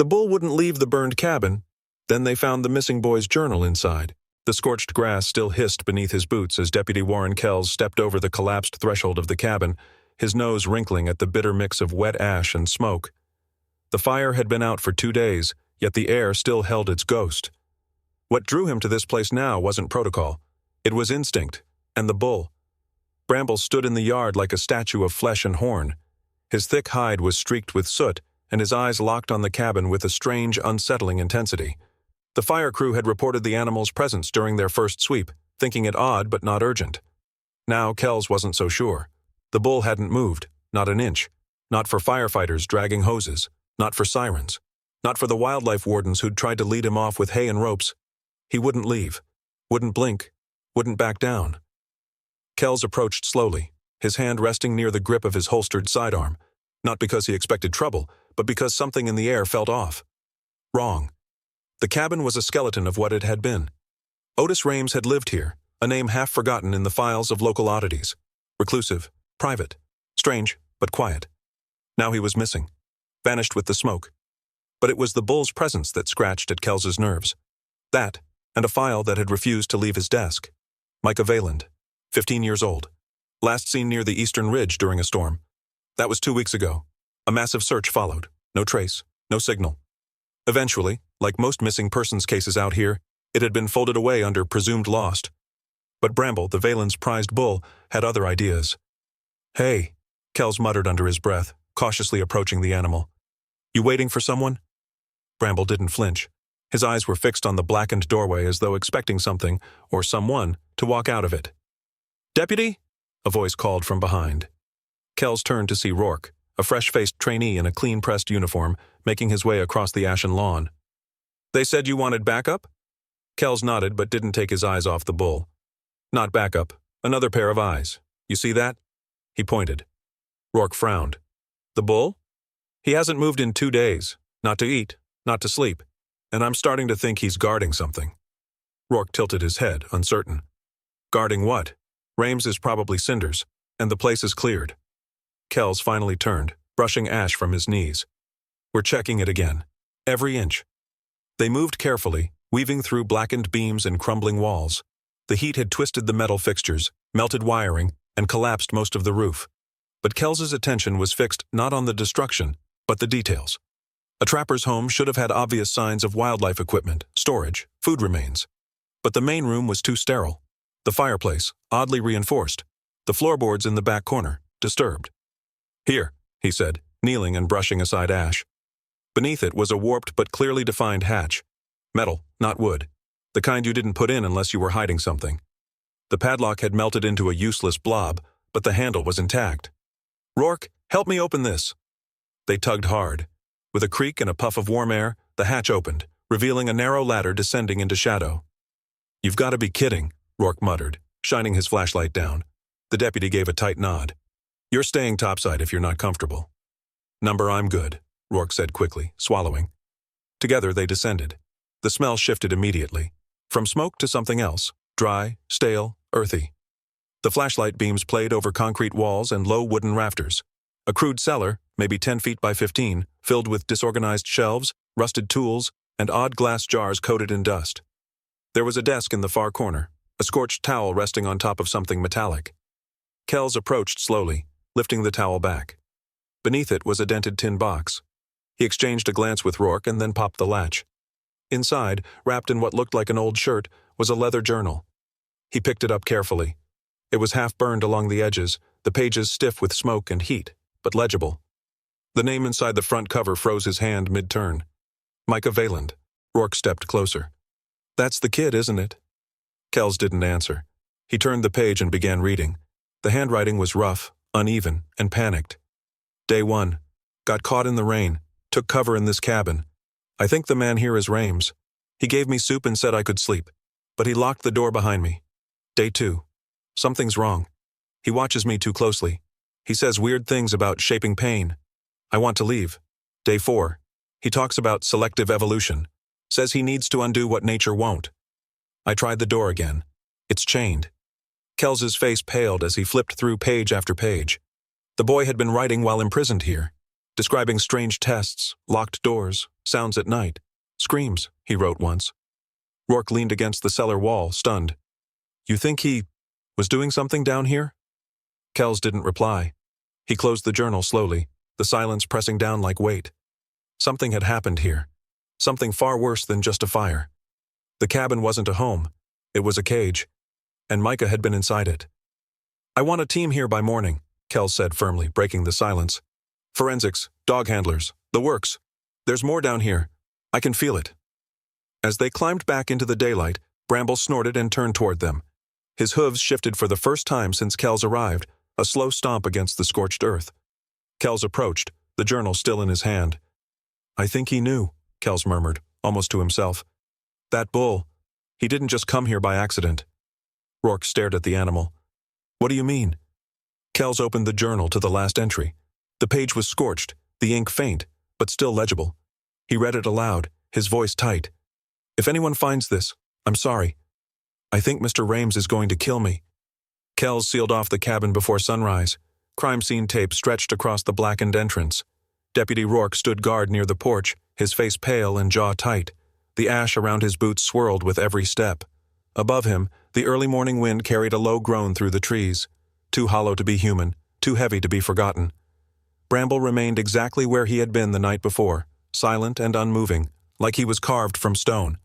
The bull wouldn't leave the burned cabin. Then they found the missing boy's journal inside. The scorched grass still hissed beneath his boots as Deputy Warren Kells stepped over the collapsed threshold of the cabin, his nose wrinkling at the bitter mix of wet ash and smoke. The fire had been out for 2 days, yet the air still held its ghost. What drew him to this place now wasn't protocol. It was instinct, and the bull. Bramble stood in the yard like a statue of flesh and horn. His thick hide was streaked with soot, and his eyes locked on the cabin with a strange, unsettling intensity. The fire crew had reported the animal's presence during their first sweep, thinking it odd but not urgent. Now Kells wasn't so sure. The bull hadn't moved, not an inch. Not for firefighters dragging hoses, not for sirens, not for the wildlife wardens who'd tried to lead him off with hay and ropes. He wouldn't leave, wouldn't blink, wouldn't back down. Kells approached slowly, his hand resting near the grip of his holstered sidearm, not because he expected trouble, but because something in the air felt off. Wrong. The cabin was a skeleton of what it had been. Otis Rames had lived here, a name half forgotten in the files of local oddities. Reclusive, private, strange, but quiet. Now he was missing, vanished with the smoke. But it was the bull's presence that scratched at Kells's nerves. That, and a file that had refused to leave his desk. Micah Valand, 15 years old. Last seen near the eastern ridge during a storm. That was 2 weeks ago. A massive search followed. No trace, no signal. Eventually, like most missing persons cases out here, it had been folded away under presumed lost. But Bramble, the Valand's prized bull, had other ideas. "Hey," Kells muttered under his breath, cautiously approaching the animal. "You waiting for someone?" Bramble didn't flinch. His eyes were fixed on the blackened doorway as though expecting something, or someone, to walk out of it. "Deputy?" a voice called from behind. Kells turned to see Rourke, a fresh-faced trainee in a clean-pressed uniform, making his way across the ashen lawn. "They said you wanted backup?" Kells nodded but didn't take his eyes off the bull. "Not backup. Another pair of eyes. You see that?" He pointed. Rourke frowned. "The bull? He hasn't moved in 2 days. Not to eat, not to sleep. And I'm starting to think he's guarding something." Rourke tilted his head, uncertain. "Guarding what? Rames is probably cinders, and the place is cleared." Kells finally turned, brushing ash from his knees. "We're checking it again. Every inch." They moved carefully, weaving through blackened beams and crumbling walls. The heat had twisted the metal fixtures, melted wiring, and collapsed most of the roof. But Kells's attention was fixed not on the destruction, but the details. A trapper's home should have had obvious signs of wildlife equipment, storage, food remains. But the main room was too sterile. The fireplace, oddly reinforced. The floorboards in the back corner, disturbed. "Here," he said, kneeling and brushing aside ash. Beneath it was a warped but clearly defined hatch. Metal, not wood. The kind you didn't put in unless you were hiding something. The padlock had melted into a useless blob, but the handle was intact. "Rourke, help me open this." They tugged hard. With a creak and a puff of warm air, the hatch opened, revealing a narrow ladder descending into shadow. "You've got to be kidding," Rourke muttered, shining his flashlight down. The deputy gave a tight nod. "You're staying topside if you're not comfortable." "Number, I'm good," Rourke said quickly, swallowing. Together they descended. The smell shifted immediately. From smoke to something else, dry, stale, earthy. The flashlight beams played over concrete walls and low wooden rafters. A crude cellar, maybe 10 feet by 15, filled with disorganized shelves, rusted tools, and odd glass jars coated in dust. There was a desk in the far corner, a scorched towel resting on top of something metallic. Kells approached slowly, lifting the towel back. Beneath it was a dented tin box. He exchanged a glance with Rourke and then popped the latch. Inside, wrapped in what looked like an old shirt, was a leather journal. He picked it up carefully. It was half burned along the edges, the pages stiff with smoke and heat, but legible. The name inside the front cover froze his hand mid-turn. Micah Valand. Rourke stepped closer. "That's the kid, isn't it?" Kells didn't answer. He turned the page and began reading. The handwriting was rough, uneven, and panicked. "Day 1. Got caught in the rain. Took cover in this cabin. I think the man here is Rames. He gave me soup and said I could sleep, but he locked the door behind me. Day 2. Something's wrong. He watches me too closely. He says weird things about shaping pain. I want to leave. Day 4. He talks about selective evolution. Says he needs to undo what nature won't. I tried the door again. It's chained." Kells's face paled as he flipped through page after page. The boy had been writing while imprisoned here. describing strange tests, locked doors, sounds at night. Screams, he wrote once. Rourke leaned against the cellar wall, stunned. You think he was doing something down here? Kells didn't reply. He closed the journal slowly, the silence pressing down like weight. Something had happened here. Something far worse than just a fire. The cabin wasn't a home. It was a cage. And Micah had been inside it. I want a team here by morning, Kells said firmly, breaking the silence. Forensics, dog handlers, the works. There's more down here. I can feel it. As they climbed back into the daylight, Bramble snorted and turned toward them. His hooves shifted for the first time since Kells arrived, a slow stomp against the scorched earth. Kells approached, the journal still in his hand. I think he knew, Kells murmured, almost to himself. That bull, he didn't just come here by accident. Rourke stared at the animal. What do you mean? Kells opened the journal to the last entry. The page was scorched, the ink faint, but still legible. He read it aloud, his voice tight. If anyone finds this, I'm sorry. I think Mr. Rames is going to kill me. Kells sealed off the cabin before sunrise. Crime scene tape stretched across the blackened entrance. Deputy Rourke stood guard near the porch, his face pale and jaw tight. The ash around his boots swirled with every step. Above him, the early morning wind carried a low groan through the trees. Too hollow to be human, too heavy to be forgotten. Bramble remained exactly where he had been the night before, silent and unmoving, like he was carved from stone.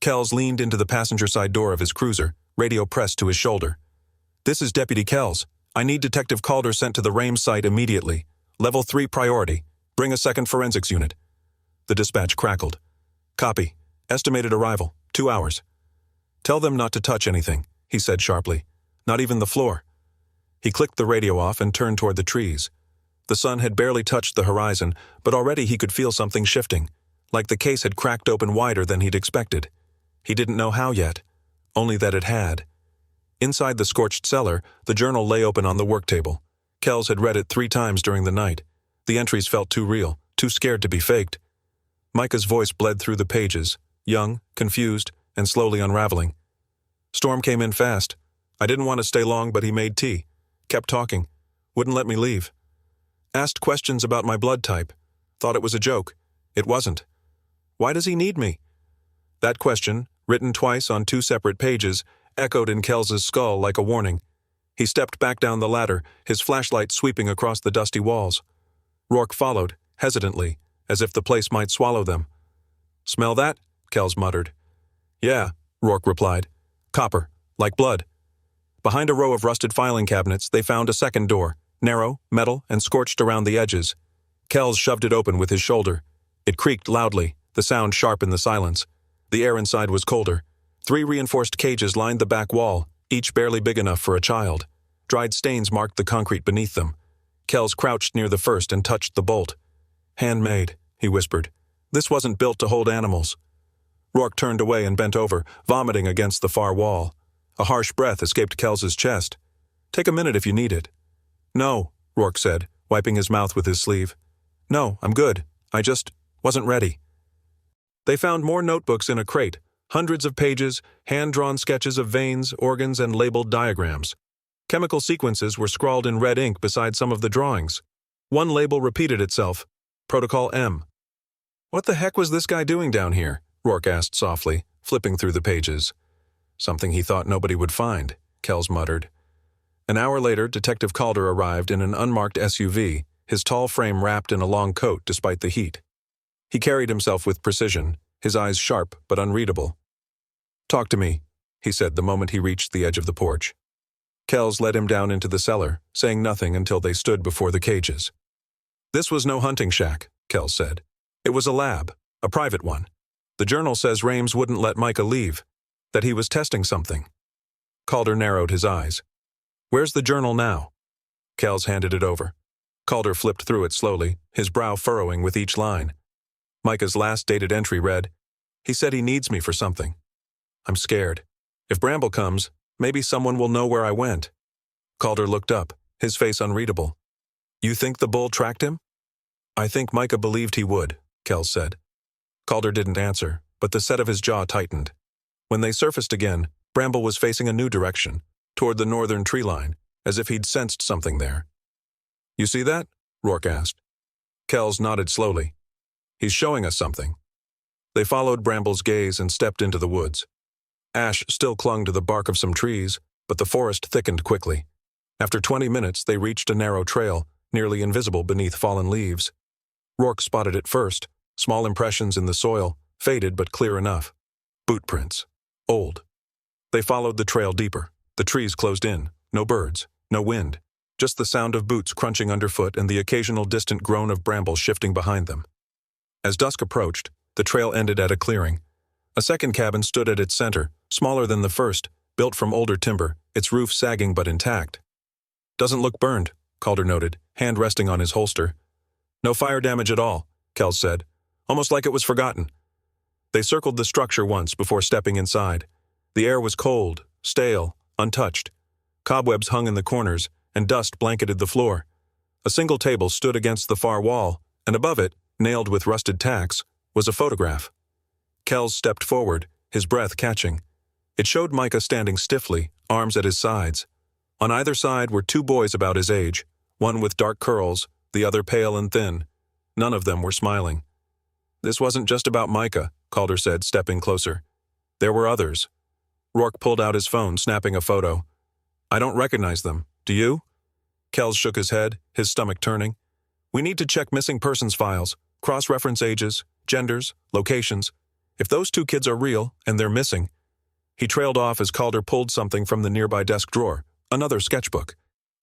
Kells leaned into the passenger side door of his cruiser, radio pressed to his shoulder. This is Deputy Kells. I need Detective Calder sent to the Rames site immediately. Level 3 priority. Bring a second forensics unit. The dispatch crackled. Copy. Estimated arrival, 2 hours. Tell them not to touch anything, he said sharply. Not even the floor. He clicked the radio off and turned toward the trees. The sun had barely touched the horizon, but already he could feel something shifting, like the case had cracked open wider than he'd expected. He didn't know how yet, only that it had. Inside the scorched cellar, the journal lay open on the work table. Kells had read it 3 times during the night. The entries felt too real, too scared to be faked. Micah's voice bled through the pages, young, confused, and slowly unraveling. Storm came in fast. I didn't want to stay long, but he made tea. Kept talking. Wouldn't let me leave. Asked questions about my blood type. Thought it was a joke. It wasn't. Why does he need me? That question, written twice on 2 separate pages, echoed in Kells's skull like a warning. He stepped back down the ladder, his flashlight sweeping across the dusty walls. Rourke followed, hesitantly, as if the place might swallow them. Smell that? Kells muttered. Yeah, Rourke replied. Copper, like blood. Behind a row of rusted filing cabinets, they found a second door, narrow, metal, and scorched around the edges. Kells shoved it open with his shoulder. It creaked loudly, the sound sharp in the silence. The air inside was colder. 3 reinforced cages lined the back wall, each barely big enough for a child. Dried stains marked the concrete beneath them. Kells crouched near the first and touched the bolt. Handmade, he whispered. This wasn't built to hold animals. Rourke turned away and bent over, vomiting against the far wall. A harsh breath escaped Kells's chest. Take a minute if you need it. No, Rourke said, wiping his mouth with his sleeve. No, I'm good. I just wasn't ready. They found more notebooks in a crate, hundreds of pages, hand-drawn sketches of veins, organs, and labeled diagrams. Chemical sequences were scrawled in red ink beside some of the drawings. One label repeated itself, Protocol M. What the heck was this guy doing down here? Rourke asked softly, flipping through the pages. Something he thought nobody would find, Kells muttered. An hour later, Detective Calder arrived in an unmarked SUV, his tall frame wrapped in a long coat despite the heat. He carried himself with precision, his eyes sharp but unreadable. Talk to me, he said the moment he reached the edge of the porch. Kells led him down into the cellar, saying nothing until they stood before the cages. This was no hunting shack, Kells said. It was a lab, a private one. The journal says Rames wouldn't let Micah leave, that he was testing something. Calder narrowed his eyes. Where's the journal now? Kells handed it over. Calder flipped through it slowly, his brow furrowing with each line. Micah's last dated entry read, He said he needs me for something. I'm scared. If Bramble comes, maybe someone will know where I went. Calder looked up, his face unreadable. You think the bull tracked him? I think Micah believed he would, Kells said. Calder didn't answer, but the set of his jaw tightened. When they surfaced again, Bramble was facing a new direction, toward the northern tree line, as if he'd sensed something there. You see that? Rourke asked. Kells nodded slowly. He's showing us something. They followed Bramble's gaze and stepped into the woods. Ash still clung to the bark of some trees, but the forest thickened quickly. After 20 minutes, they reached a narrow trail, nearly invisible beneath fallen leaves. Rourke spotted it first, small impressions in the soil, faded but clear enough. Boot prints. Old. They followed the trail deeper. The trees closed in. No birds. No wind. Just the sound of boots crunching underfoot and the occasional distant groan of bramble shifting behind them. As dusk approached, the trail ended at a clearing. A second cabin stood at its center, smaller than the first, built from older timber, its roof sagging but intact. "Doesn't look burned," Calder noted, hand resting on his holster. "No fire damage at all," Kells said, "almost like it was forgotten." They circled the structure once before stepping inside. The air was cold, stale, untouched. Cobwebs hung in the corners, and dust blanketed the floor. A single table stood against the far wall, and above it, nailed with rusted tacks, was a photograph. Kells stepped forward, his breath catching. It showed Micah standing stiffly, arms at his sides. On either side were two boys about his age, one with dark curls, the other pale and thin. None of them were smiling. "This wasn't just about Micah," Calder said, stepping closer. "There were others." Rourke pulled out his phone, snapping a photo. "I don't recognize them. Do you?" Kells shook his head, his stomach turning. "We need to check missing persons files, cross-reference ages, genders, locations. If those two kids are real, and they're missing." He trailed off as Calder pulled something from the nearby desk drawer, another sketchbook.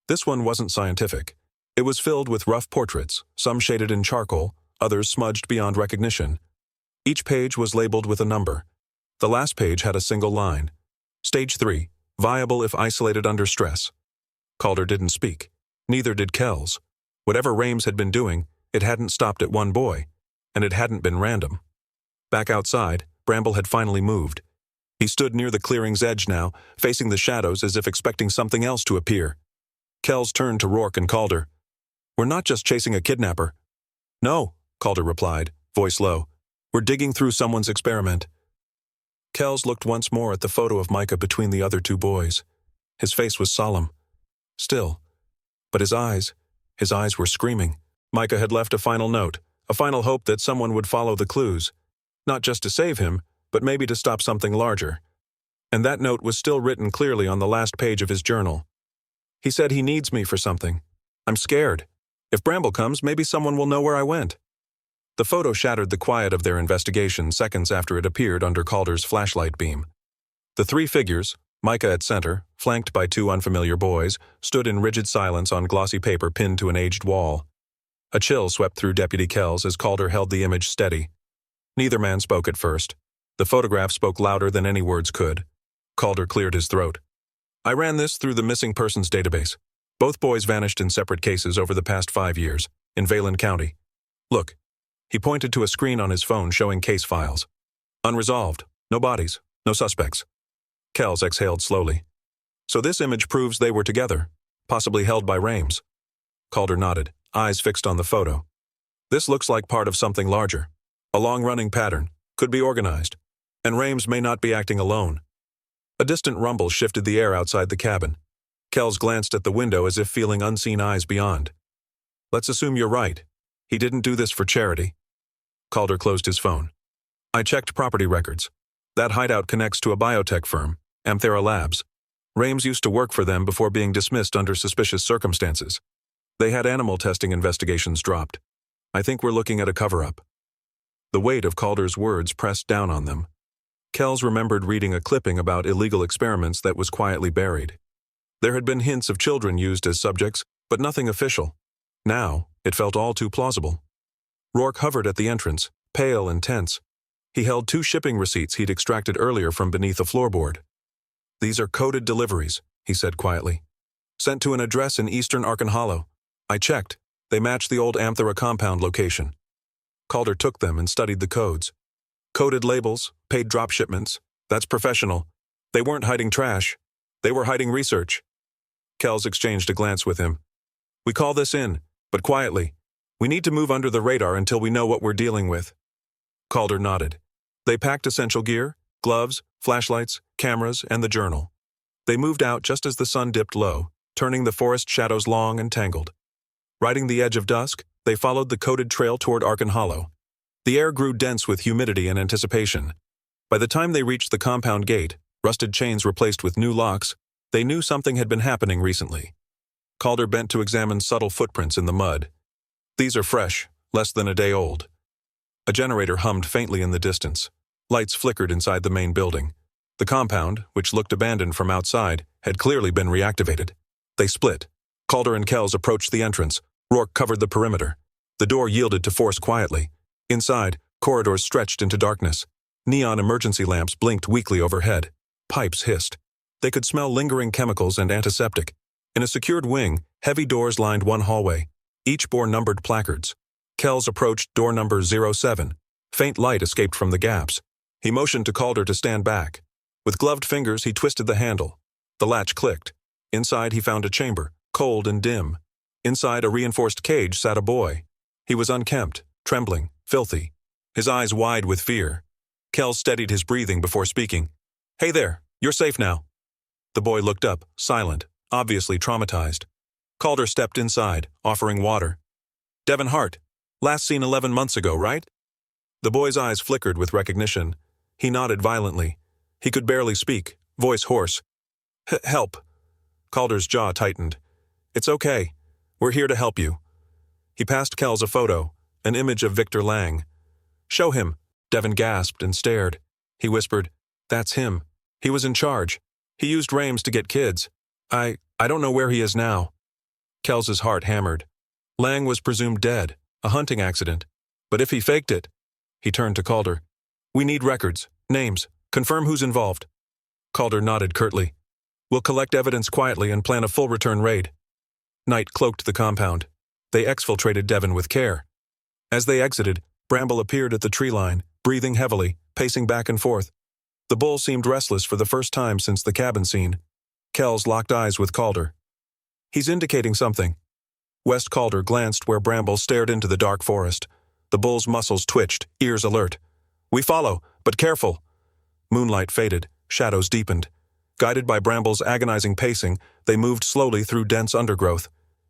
This one wasn't scientific. It was filled with rough portraits, some shaded in charcoal, others smudged beyond recognition. Each page was labeled with a number. The last page had a single line. Stage 3, viable if isolated under stress. Calder didn't speak. Neither did Kells. Whatever Rames had been doing, it hadn't stopped at one boy, and it hadn't been random. Back outside, Bramble had finally moved. He stood near the clearing's edge now, facing the shadows as if expecting something else to appear. Kells turned to Rourke and Calder. "We're not just chasing a kidnapper." "No," Calder replied, voice low. "We're digging through someone's experiment." Kells looked once more at the photo of Micah between the other two boys. His face was solemn. Still. But his eyes were screaming. Micah had left a final note, a final hope that someone would follow the clues. Not just to save him, but maybe to stop something larger. And that note was still written clearly on the last page of his journal. He said he needs me for something. I'm scared. If Bramble comes, maybe someone will know where I went. The photo shattered the quiet of their investigation seconds after it appeared under Calder's flashlight beam. The three figures, Micah at center, flanked by two unfamiliar boys, stood in rigid silence on glossy paper pinned to an aged wall. A chill swept through Deputy Kells as Calder held the image steady. Neither man spoke at first. The photograph spoke louder than any words could. Calder cleared his throat. "I ran this through the missing persons database. Both boys vanished in separate cases over the past 5 years, in Valen County. Look." He pointed to a screen on his phone showing case files. "Unresolved. No bodies. No suspects." Kells exhaled slowly. "So this image proves they were together, possibly held by Rames." Calder nodded, eyes fixed on the photo. "This looks like part of something larger. A long-running pattern. Could be organized. And Rames may not be acting alone." A distant rumble shifted the air outside the cabin. Kells glanced at the window as if feeling unseen eyes beyond. "Let's assume you're right. He didn't do this for charity." Calder closed his phone. "I checked property records. That hideout connects to a biotech firm, Amthera Labs. Rames used to work for them before being dismissed under suspicious circumstances. They had animal testing investigations dropped. I think we're looking at a cover-up." The weight of Calder's words pressed down on them. Kells remembered reading a clipping about illegal experiments that was quietly buried. There had been hints of children used as subjects, but nothing official. Now, it felt all too plausible. Rourke hovered at the entrance, pale and tense. He held 2 shipping receipts he'd extracted earlier from beneath a floorboard. "These are coded deliveries," he said quietly. "Sent to an address in eastern Arkan Hollow. I checked. They match the old Amthera compound location." Calder took them and studied the codes. Coded labels, paid drop shipments. That's professional. They weren't hiding trash. They were hiding research. Kells exchanged a glance with him. "We call this in, but quietly. We need to move under the radar until we know what we're dealing with." Calder nodded. They packed essential gear, gloves, flashlights, cameras, and the journal. They moved out just as the sun dipped low, turning the forest shadows long and tangled. Riding the edge of dusk, They followed the coded trail toward Arkin Hollow. The air grew dense with humidity and anticipation. By the time they reached the compound gate, rusted chains replaced with new locks, they knew something had been happening recently. Calder bent to examine subtle footprints in the mud. These are fresh, less than a day old. A generator hummed faintly in the distance. Lights flickered inside the main building. The compound, which looked abandoned from outside, had clearly been reactivated. They split. Calder and Kells approached the entrance. Rourke covered the perimeter. The door yielded to force quietly. Inside, corridors stretched into darkness. Neon emergency lamps blinked weakly overhead. Pipes hissed. They could smell lingering chemicals and antiseptic. In a secured wing, heavy doors lined one hallway. Each bore numbered placards. Kells approached door number 07. Faint light escaped from the gaps. He motioned to Calder to stand back. With gloved fingers, he twisted the handle. The latch clicked. Inside, he found a chamber, cold and dim. Inside a reinforced cage sat a boy. He was unkempt, trembling, filthy, his eyes wide with fear. Kells steadied his breathing before speaking. "Hey there, you're safe now." The boy looked up, silent, obviously traumatized. Calder stepped inside, offering water. "Devin Hart, last seen 11 months ago, right?" The boy's eyes flickered with recognition. He nodded violently. He could barely speak, voice hoarse. "Help." Calder's jaw tightened. "It's okay. We're here to help you." He passed Kells a photo, an image of Victor Lang. "Show him." Devin gasped and stared. He whispered, "That's him. He was in charge. He used Rames to get kids. I don't know where he is now." Kells's heart hammered. Lang was presumed dead, a hunting accident. But if he faked it... He turned to Calder. "We need records, names, confirm who's involved." Calder nodded curtly. "We'll collect evidence quietly and plan a full return raid." Night cloaked the compound. They exfiltrated Devin with care. As they exited, Bramble appeared at the tree line, breathing heavily, pacing back and forth. The bull seemed restless for the first time since the cabin scene. Kells locked eyes with Calder. "He's indicating something." West Calder glanced where Bramble stared into the dark forest. The bull's muscles twitched, ears alert. "We follow, but careful." Moonlight faded, shadows deepened. Guided by Bramble's agonizing pacing, they moved slowly through dense undergrowth.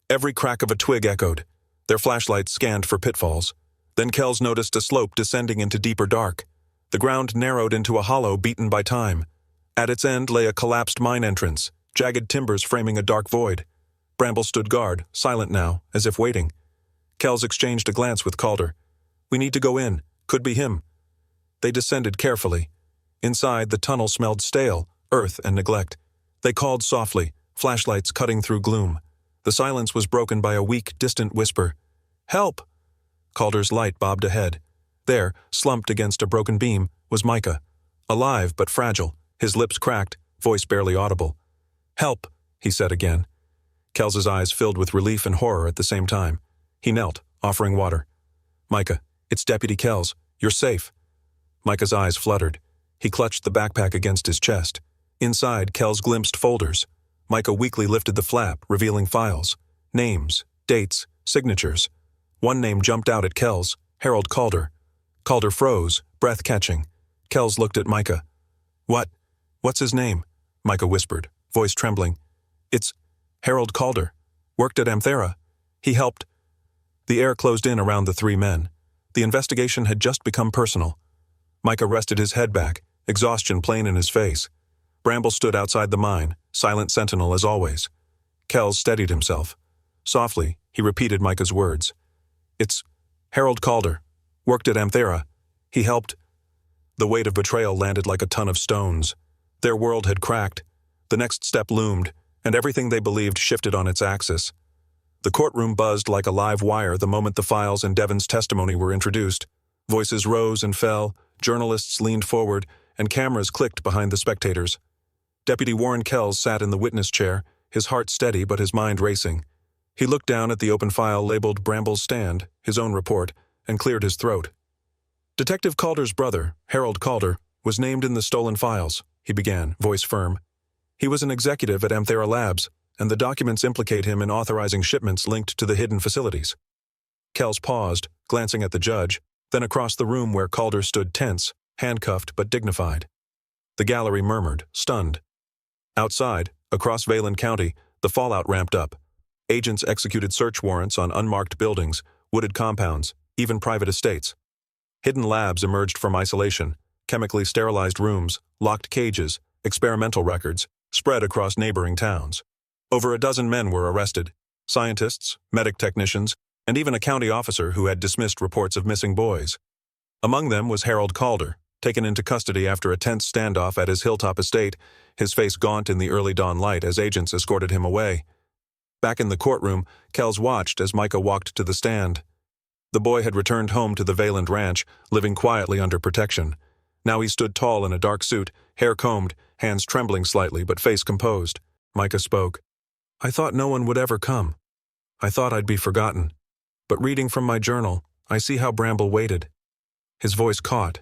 Every crack of a twig echoed. Their flashlights scanned for pitfalls. Then Kells noticed a slope descending into deeper dark. The ground narrowed into a hollow beaten by time. At its end lay a collapsed mine entrance, jagged timbers framing a dark void. Bramble stood guard, silent now, as if waiting. Kells exchanged a glance with Calder. "We need to go in. Could be him." They descended carefully. Inside, the tunnel smelled stale, earth and neglect. They called softly, flashlights cutting through gloom. The silence was broken by a weak, distant whisper. "Help!" Calder's light bobbed ahead. There, slumped against a broken beam, was Micah. Alive but fragile, his lips cracked, voice barely audible. "Help," he said again. Kells's eyes filled with relief and horror at the same time. He knelt, offering water. "Micah, it's Deputy Kells. You're safe." Micah's eyes fluttered. He clutched the backpack against his chest. Inside, Kells glimpsed folders. Micah weakly lifted the flap, revealing files. Names, dates, signatures. One name jumped out at Kells, Harold Calder. Calder froze, breath catching. Kells looked at Micah. What's his name?" Micah whispered, voice trembling. "It's Harold Calder. Worked at Amthera. He helped." The air closed in around the three men. The investigation had just become personal. Micah rested his head back, exhaustion plain in his face. Bramble stood outside the mine, silent sentinel as always. Kells steadied himself. Softly, he repeated Micah's words. "It's Harold Calder. Worked at Amthera. He helped." The weight of betrayal landed like a ton of stones. Their world had cracked. The next step loomed, and everything they believed shifted on its axis. The courtroom buzzed like a live wire the moment the files and Devin's testimony were introduced. Voices rose and fell, journalists leaned forward, and cameras clicked behind the spectators. Deputy Warren Kells sat in the witness chair, his heart steady but his mind racing. He looked down at the open file labeled Bramble's Stand, his own report, and cleared his throat. "Detective Calder's brother, Harold Calder, was named in the stolen files," he began, voice firm. "He was an executive at Amthera Labs, and the documents implicate him in authorizing shipments linked to the hidden facilities." Kells paused, glancing at the judge, then across the room where Calder stood tense, handcuffed but dignified. The gallery murmured, stunned. Outside, across Valen County, the fallout ramped up. Agents executed search warrants on unmarked buildings, wooded compounds, even private estates. Hidden labs emerged from isolation, chemically sterilized rooms, locked cages, experimental records, spread across neighboring towns. Over a dozen men were arrested, scientists, medic technicians, and even a county officer who had dismissed reports of missing boys. Among them was Harold Calder, taken into custody after a tense standoff at his hilltop estate, his face gaunt in the early dawn light as agents escorted him away. Back in the courtroom, Kells watched as Micah walked to the stand. The boy had returned home to the Vayland Ranch, living quietly under protection. Now he stood tall in a dark suit, hair combed, hands trembling slightly but face composed. Micah spoke. "I thought no one would ever come. I thought I'd be forgotten. But reading from my journal, I see how Bramble waited." His voice caught.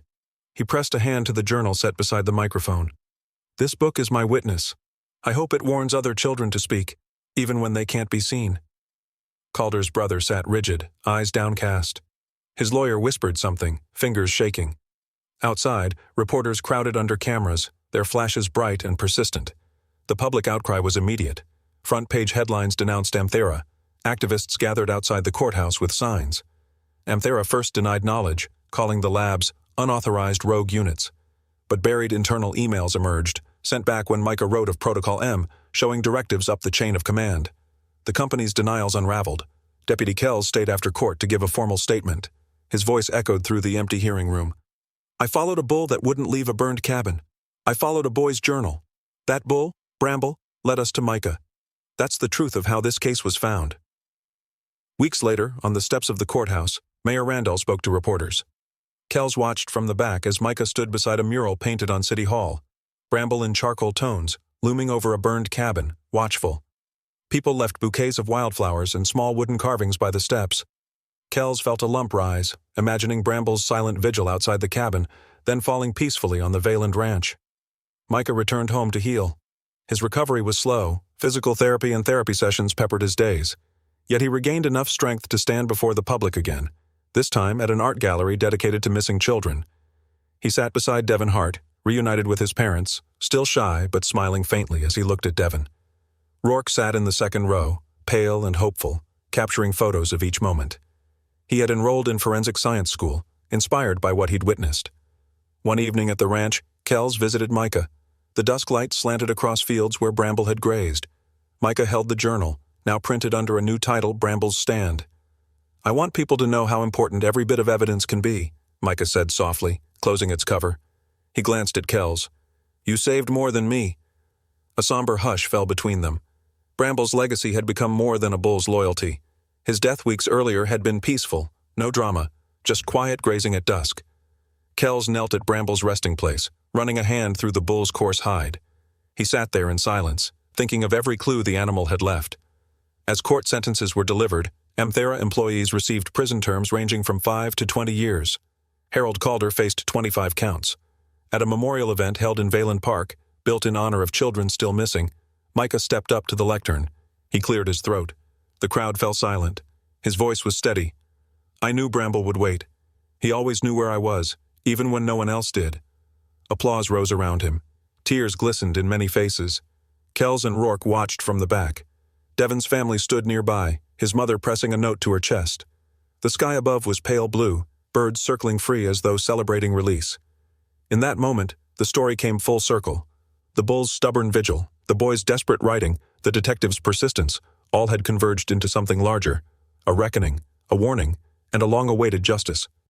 He pressed a hand to the journal set beside the microphone. "This book is my witness. I hope it warns other children to speak, even when they can't be seen." Calder's brother sat rigid, eyes downcast. His lawyer whispered something, fingers shaking. Outside, reporters crowded under cameras, their flashes bright and persistent. The public outcry was immediate. Front-page headlines denounced Amthera. Activists gathered outside the courthouse with signs. Amthera first denied knowledge, calling the labs unauthorized rogue units. But buried internal emails emerged, sent back when Micah wrote of Protocol M, showing directives up the chain of command. The company's denials unraveled. Deputy Kells stayed after court to give a formal statement. His voice echoed through the empty hearing room. "I followed a bull that wouldn't leave a burned cabin. I followed a boy's journal. That bull, Bramble, led us to Micah. That's the truth of how this case was found." Weeks later, on the steps of the courthouse, Mayor Randall spoke to reporters. Kells watched from the back as Micah stood beside a mural painted on City Hall. Bramble in charcoal tones, looming over a burned cabin, watchful. People left bouquets of wildflowers and small wooden carvings by the steps. Kells felt a lump rise, imagining Bramble's silent vigil outside the cabin, then falling peacefully on the Vayland Ranch. Micah returned home to heal. His recovery was slow, physical therapy and therapy sessions peppered his days. Yet he regained enough strength to stand before the public again, this time at an art gallery dedicated to missing children. He sat beside Devin Hart, reunited with his parents, still shy but smiling faintly as he looked at Devin. Rourke sat in the second row, pale and hopeful, capturing photos of each moment. He had enrolled in forensic science school, inspired by what he'd witnessed. One evening at the ranch, Kells visited Micah. The dusk light slanted across fields where Bramble had grazed. Micah held the journal, now printed under a new title, Bramble's Stand. "I want people to know how important every bit of evidence can be," Micah said softly, closing its cover. He glanced at Kells. "You saved more than me." A somber hush fell between them. Bramble's legacy had become more than a bull's loyalty. His death weeks earlier had been peaceful, no drama, just quiet grazing at dusk. Kells knelt at Bramble's resting place, running a hand through the bull's coarse hide. He sat there in silence, thinking of every clue the animal had left. As court sentences were delivered, Amthera employees received prison terms ranging from 5 to 20 years. Harold Calder faced 25 counts. At a memorial event held in Vayland Park, built in honor of children still missing, Micah stepped up to the lectern. He cleared his throat. The crowd fell silent. His voice was steady. "I knew Bramble would wait. He always knew where I was, even when no one else did." Applause rose around him. Tears glistened in many faces. Kells and Rourke watched from the back. Devin's family stood nearby, his mother pressing a note to her chest. The sky above was pale blue, birds circling free as though celebrating release. In that moment, the story came full circle. The bull's stubborn vigil, the boy's desperate writing, the detective's persistence, all had converged into something larger. A reckoning, a warning, and a long-awaited justice.